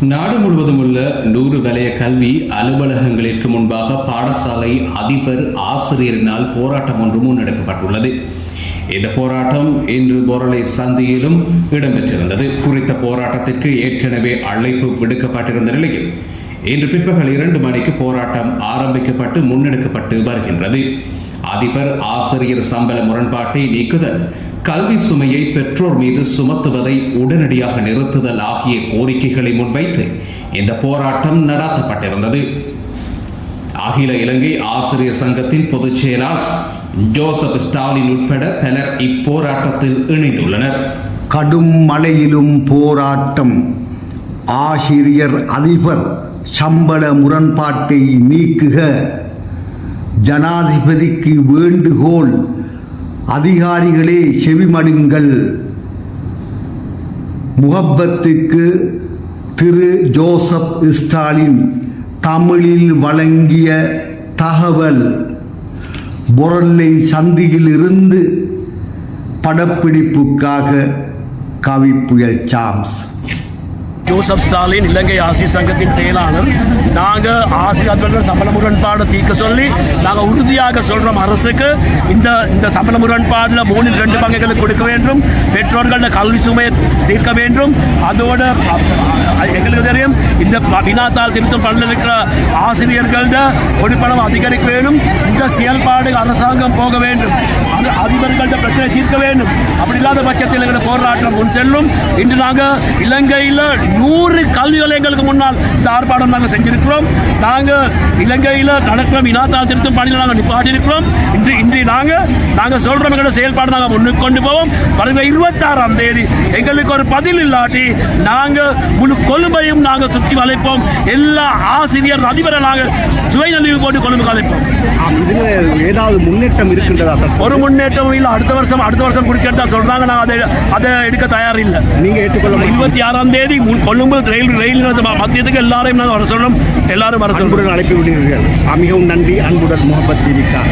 நாடு முழுவதும் உள்ள 100 வலய கல்வி அலுவலகங்களிற்கு முன்பாக பாடசாலை அதிபர் ஆசிரியரினால் போராட்டம் ஒன்று முன்னெடுக்கப்பட்டுள்ளது. இந்த போராட்டம் இன்று பொரளை சந்தியிலும் இடம்பெற்றிருந்தது. குறித்த போராட்டத்திற்கு ஏற்கனவே அழைப்பு விடுக்கப்பட்டிருந்த நிலையில் இன்று பிற்பகல் 2 மணிக்கு போராட்டம் ஆரம்பிக்கப்பட்டு முன்னெடுக்கப்பட்டு வருகின்றது. அதிபர் ஆசிரியர் சம்பள முரண்பாட்டை நீக்குதல், கல்வி சுமையை பெற்றோர் மீது சுமத்துவதை உடனடியாக நிறுத்துதல் ஆகிய கோரிக்கைகளை முன்வைத்து இந்த போராட்டம் நடாத்தப்பட்டிருந்தது. அகில இலங்கை ஆசிரியர் சங்கத்தின் பொதுச் செயலாளர் ஜோசப் ஸ்டாலின் உட்பட பலர் இப்போராட்டத்தில் இணைந்துள்ளனர். கடும் மழையிலும் போராட்டம். ஆசிரியர் அதிபர் சம்பள முரண்பாட்டை நீக்குக. ஜனாதிபதிக்கு வேண்டுகோள். அதிகாரிகளே செவிமடுங்கள். முகப்பத்துக்கு திரு ஜோசப் ஸ்டாலின் தமிழில் வழங்கிய தகவல். பொரளை சந்தியில் இருந்து படப்பிடிப்புக்காக கவிப்புயல் சாம்ஸ். ஜோசப் ஸ்டாலின் இலங்கை ஆசிரியர் சங்கத்தின் செயலாளர். நாங்கள் ஆசிரியர்கள் சம்பள முரண்பாடு தீர்க்க சொல்லி நாங்கள் உறுதியாக சொல்கிறோம். அரசுக்கு இந்த சம்பள முரண்பாடில் 3/2 பங்குகளுக்கு கொடுக்க வேண்டும். பெற்றோர்கள கல்வி சுமையை தீர்க்க வேண்டும். அதோட எங்களுக்கு தெரியும், இந்த வினாத்தாள் திருத்தம் பண்ண இருக்கிற ஆசிரியர்கள கொடுப்பணம் அதிகரிக்க வேண்டும். இந்த செயல்பாடு அரசாங்கம் போக வேண்டும். அதிபர்கள பிரச்சனை தீர்க்க வேண்டும். அப்படி இல்லாத பட்சத்தில் எங்களை போராட்டம் முன் செல்லும். இன்று நாங்கள் இலங்கையில் 100 கல்வி நிலையங்களுக்கு முன்னால் இந்த ஆர்ப்பாட்டம் நாங்கள் செஞ்சிருக்கிறோம். நாங்கள் இலங்கையில் நடக்கிற வினாத்தாள் திருத்தம் பணியில் நாங்கள் நிப்பாட்டியிருக்கிறோம். இன்று நாங்கள் சொல்கிறோம், எங்களோட செயல்பாடு நாங்கள் முன்னுக்கு கொண்டு போவோம். வருகிற 26ஆம் தேதி எங்களுக்கு ஒரு பதில் இல்லாட்டி நாங்கள் முழு கொழும்பையும் நாங்கள் சுற்றி வளைப்போம். எல்லா ஆசிரியர் அதிபரை நாங்கள் சுயநலிவு போட்டு கொழும்புக்கு அழைப்போம். ஏதாவது முன்னேற்றம் இருக்கின்றதா? ஒரு முன்னேற்றமும் இல்லை. அடுத்த வருஷம் குடிக்கிறதா சொல்றாங்க. நாங்கள் அதை எடுக்க தயார் இல்லை. நீங்க ஏற்றுக்கொள்ள 26ஆம் தேதி கொழும்பு ரயில் மத்தியத்துக்கு எல்லாரையும் நாங்கள் வர சொல்லணும். எல்லாரும் வர சொல்லுங்கள். அழைப்பு விடுவீர்கள். மிகவும் நன்றி. அன்புடன் முகப்பத் டிவிக்காக.